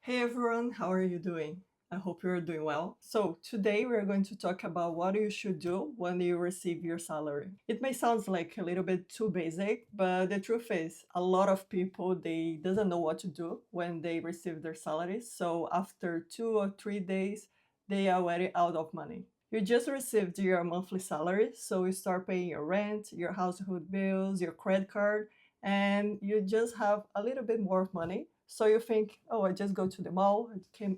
Hey everyone, how are you doing? I hope you're doing well. So today we're going to talk about what you should do when you receive your salary. It may sound like a little bit too basic, but the truth is a lot of people they doesn't know what to do when they receive their salary. So after 2 or 3 days, they are already out of money. You just received your monthly salary, so you start paying your rent, your household bills, your credit card, and you just have a little bit more of money. So you think, oh, I just go to the mall.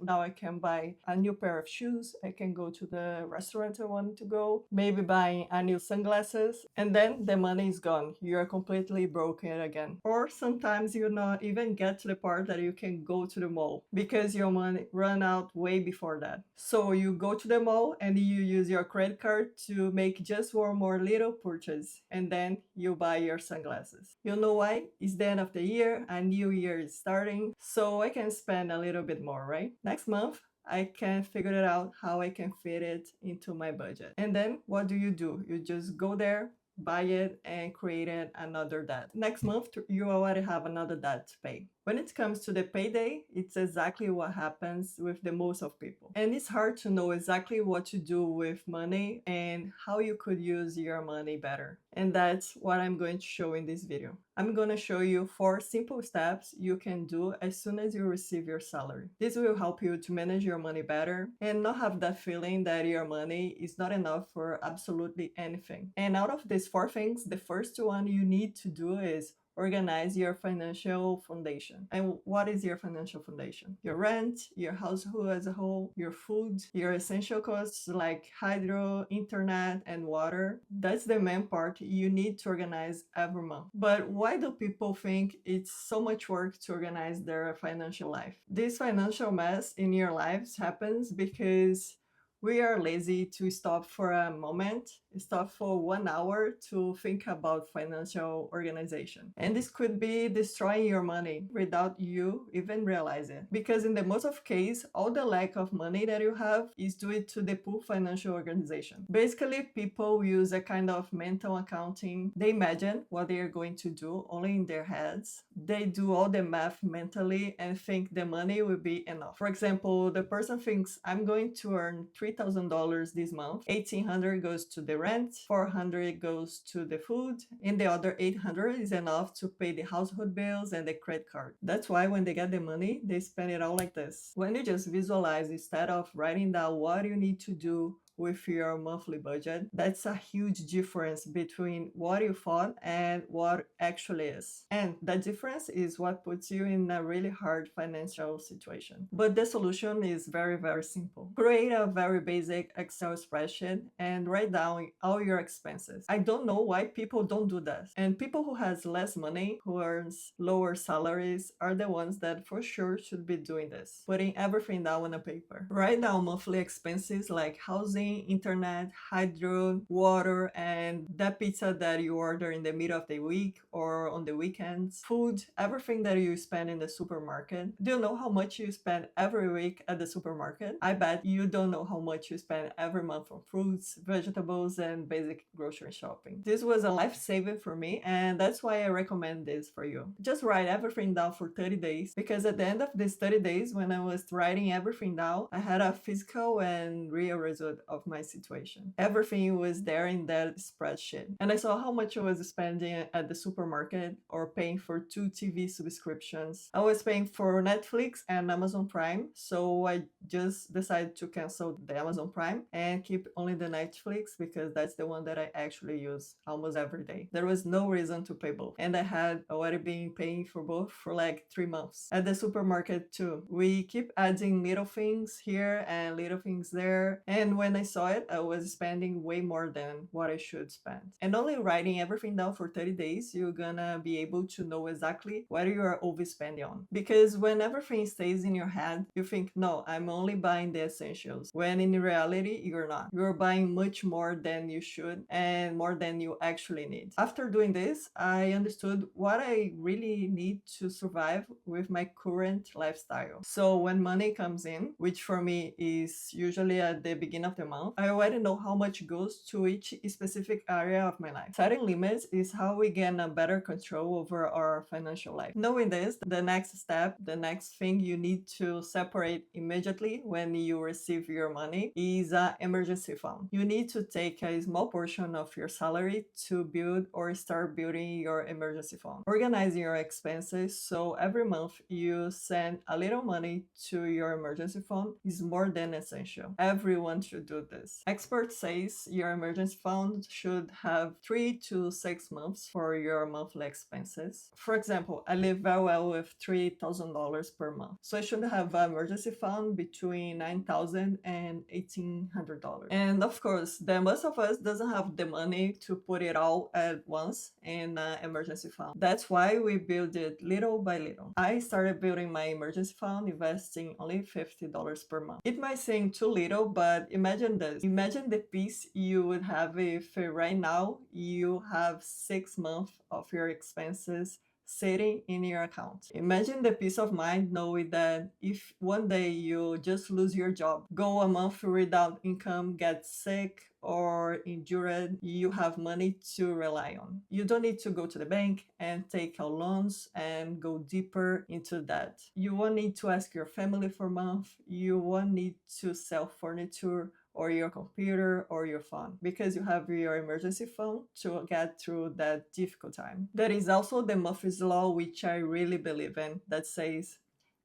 Now I can buy a new pair of shoes. I can go to the restaurant I want to go, maybe buying a new sunglasses. And then the money is gone. You're completely broken again. Or sometimes you not even get to the part that you can go to the mall because your money run out way before that. So you go to the mall and you use your credit card to make just one more little purchase. And then you buy your sunglasses. You know why? It's the end of the year, a new year is starting, so I can spend a little bit more, right? Next month, I can figure it out how I can fit it into my budget. And then what do? You just go there, buy it, and create another debt. Next month, you already have another debt to pay. When it comes to the payday, it's exactly what happens with the most of people. And it's hard to know exactly what to do with money and how you could use your money better. And that's what I'm going to show in this video. I'm going to show you 4 simple steps you can do as soon as you receive your salary. This will help you to manage your money better and not have that feeling that your money is not enough for absolutely anything. And out of these 4 things, the first one you need to do is organize your financial foundation. And what is your financial foundation? Your rent, your household as a whole, your food, your essential costs like hydro, internet, and water. That's the main part you need to organize every month. But why do people think it's so much work to organize their financial life? This financial mess in your lives happens because we are lazy to stop for a moment, stop for 1 hour to think about financial organization. And this could be destroying your money without you even realize it. Because in the most of case, all the lack of money that you have is due to the poor financial organization. Basically, people use a kind of mental accounting. They imagine what they are going to do only in their heads. They do all the math mentally and think the money will be enough. For example, the person thinks I'm going to earn $3,000 this month. 1,800 goes to the rent, 400 goes to the food, and the other 800 is enough to pay the household bills and the credit card. That's why when they get the money, they spend it all like this. When you just visualize instead of writing down what you need to do with your monthly budget, that's a huge difference between what you thought and what actually is. And that difference is what puts you in a really hard financial situation. But the solution is very, very simple. Create a very basic Excel spreadsheet and write down all your expenses. I don't know why people don't do that. And people who has less money, who earns lower salaries, are the ones that for sure should be doing this. Putting everything down on a paper. Write down monthly expenses like housing, internet, hydro, water, and that pizza that you order in the middle of the week or on the weekends, food, everything that you spend in the supermarket. Do you know how much you spend every week at the supermarket? I bet you don't know how much you spend every month on fruits, vegetables, and basic grocery shopping. This was a life-saving for me, and that's why I recommend this for you. Just write everything down for 30 days, because at the end of these 30 days, when I was writing everything down, I had a physical and real result of my situation. Everything was there in that spreadsheet. And I saw how much I was spending at the supermarket or paying for 2 TV subscriptions. I was paying for Netflix and Amazon Prime, so I just decided to cancel the Amazon Prime and keep only the Netflix because that's the one that I actually use almost every day. There was no reason to pay both. And I had already been paying for both for like 3 months. At the supermarket too, we keep adding little things here and little things there. And when I saw it, I was spending way more than what I should spend. And only writing everything down for 30 days, you're gonna be able to know exactly what you are overspending on. Because when everything stays in your head, you think, no, I'm only buying the essentials. When in reality, you're not. You're buying much more than you should and more than you actually need. After doing this, I understood what I really need to survive with my current lifestyle. So when money comes in, which for me is usually at the beginning of the month, I already know how much goes to each specific area of my life. Setting limits is how we gain a better control over our financial life. Knowing this, the next step, the next thing you need to separate immediately when you receive your money is an emergency fund. You need to take a small portion of your salary to build or start building your emergency fund. Organizing your expenses so every month you send a little money to your emergency fund is more than essential. Everyone should do this. Experts says your emergency fund should have 3 to 6 months for your monthly expenses. For example, I live very well with $3,000 per month, so I should have an emergency fund between $9,000 and $1,800. And of course, the most of us doesn't have the money to put it all at once in an emergency fund. That's why we build it little by little. I started building my emergency fund investing only $50 per month. It might seem too little, but imagine this. Imagine the peace you would have if right now you have 6 months of your expenses sitting in your account. Imagine the peace of mind knowing that if one day you just lose your job, go a month without income, get sick, or injured, you have money to rely on. You don't need to go to the bank and take out loans and go deeper into debt. You won't need to ask your family for month. You won't need to sell furniture or your computer or your phone because you have your emergency fund to get through that difficult time. There is also the Murphy's Law, which I really believe in, that says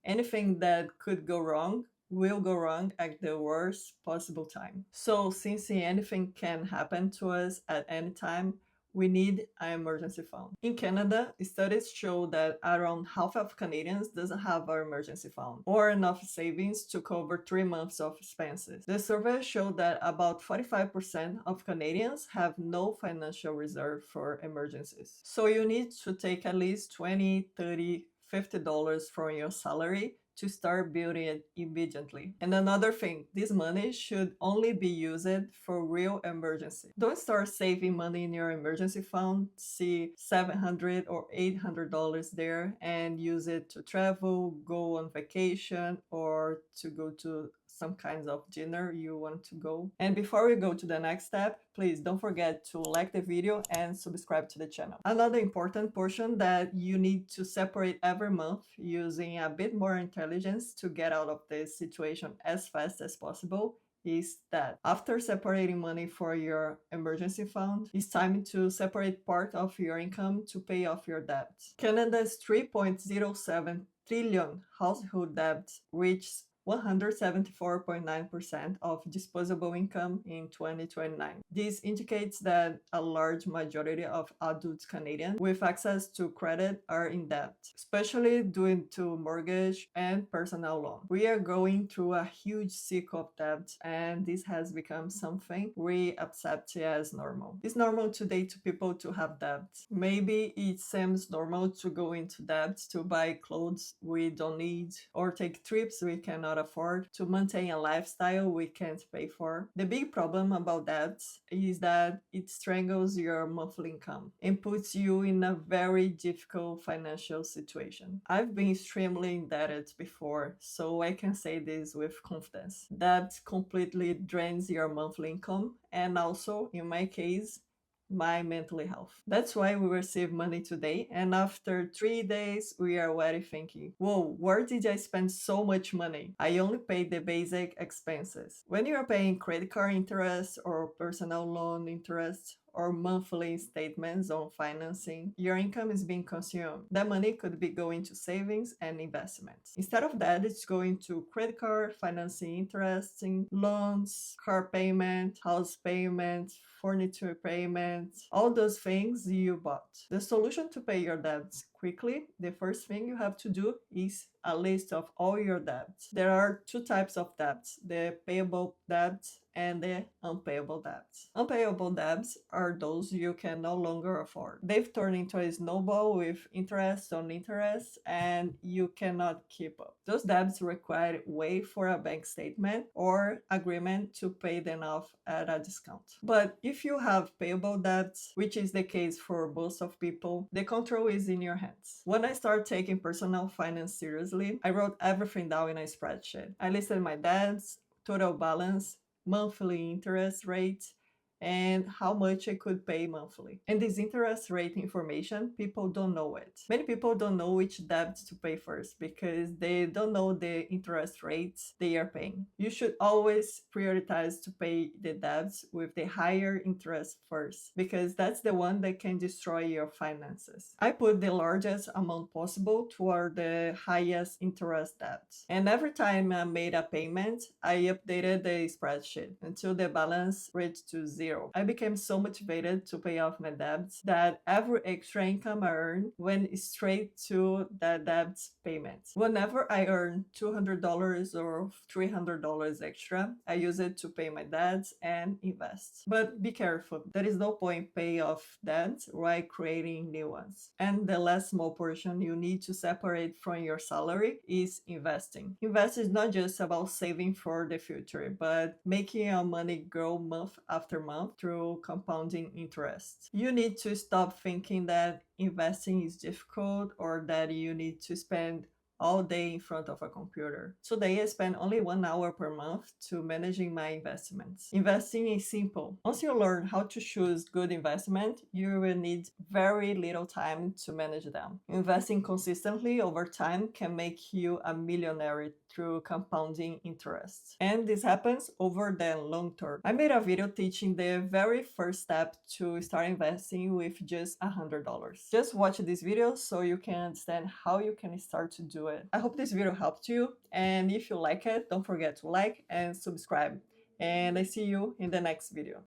anything that could go wrong will go wrong at the worst possible time. So since anything can happen to us at any time, we need an emergency fund. In Canada, studies show that around half of Canadians doesn't have an emergency fund or enough savings to cover 3 months of expenses. The survey showed that about 45% of Canadians have no financial reserve for emergencies. So you need to take at least $20, $30, $50 from your salary to start building it immediately. And another thing, this money should only be used for real emergency. Don't start saving money in your emergency fund, see $700 or $800 there and use it to travel, go on vacation, or to go to some kinds of dinner you want to go. And before we go to the next step, please don't forget to like the video and subscribe to the channel. Another important portion that you need to separate every month using a bit more intelligence to get out of this situation as fast as possible is that after separating money for your emergency fund, it's time to separate part of your income to pay off your debt. Canada's 3.07 trillion household debt reached 174.9% of disposable income in 2029. This indicates that a large majority of adult Canadians with access to credit are in debt, especially due to mortgage and personal loan. We are going through a huge cycle of debt, and this has become something we accept as normal. It's normal today to people to have debt. Maybe it seems normal to go into debt to buy clothes we don't need or take trips we cannot afford, to maintain a lifestyle we can't pay for. The big problem about that is that it strangles your monthly income and puts you in a very difficult financial situation. I've been extremely indebted before, so I can say this with confidence. That completely drains your monthly income and also, in my case, my mental health. That's why we receive money today, and after 3 days we are already thinking, whoa, where did I spend so much money? I only paid the basic expenses. When you're paying credit card interest or personal loan interest or monthly statements on financing, your income is being consumed. That money could be going to savings and investments. Instead of that, it's going to credit card, financing interest, loans, car payment, house payment, furniture payments, all those things you bought. The solution to pay your debts quickly, the first thing you have to do is a list of all your debts. There are 2 types of debts, the payable debts and the unpayable debts. Unpayable debts are those you can no longer afford. They've turned into a snowball with interest on interest and you cannot keep up. Those debts require wait for a bank statement or agreement to pay them off at a discount. But if you have payable debts, which is the case for most of people, the control is in your hands. When I started taking personal finance seriously, I wrote everything down in a spreadsheet. I listed my debts, total balance, monthly interest rate, and how much I could pay monthly. And this interest rate information, people don't know it. Many people don't know which debt to pay first because they don't know the interest rates they are paying. You should always prioritize to pay the debts with the higher interest first because that's the one that can destroy your finances. I put the largest amount possible toward the highest interest debts. And every time I made a payment, I updated the spreadsheet until the balance reached to zero. I became so motivated to pay off my debts that every extra income I earned went straight to the debt payments. Whenever I earn $200 or $300 extra, I use it to pay my debts and invest. But be careful, there is no point pay off debts while creating new ones. And the last small portion you need to separate from your salary is investing. Invest is not just about saving for the future, but making your money grow month after month through compounding interest. You need to stop thinking that investing is difficult or that you need to spend all day in front of a computer. Today, I spend only 1 hour per month to managing my investments. Investing is simple. Once you learn how to choose good investment, you will need very little time to manage them. Investing consistently over time can make you a millionaire through compounding interest. And this happens over the long term. I made a video teaching the very first step to start investing with just $100. Just watch this video so you can understand how you can start to do it. I hope this video helped you, and if you like it, don't forget to like and subscribe. And I see you in the next video.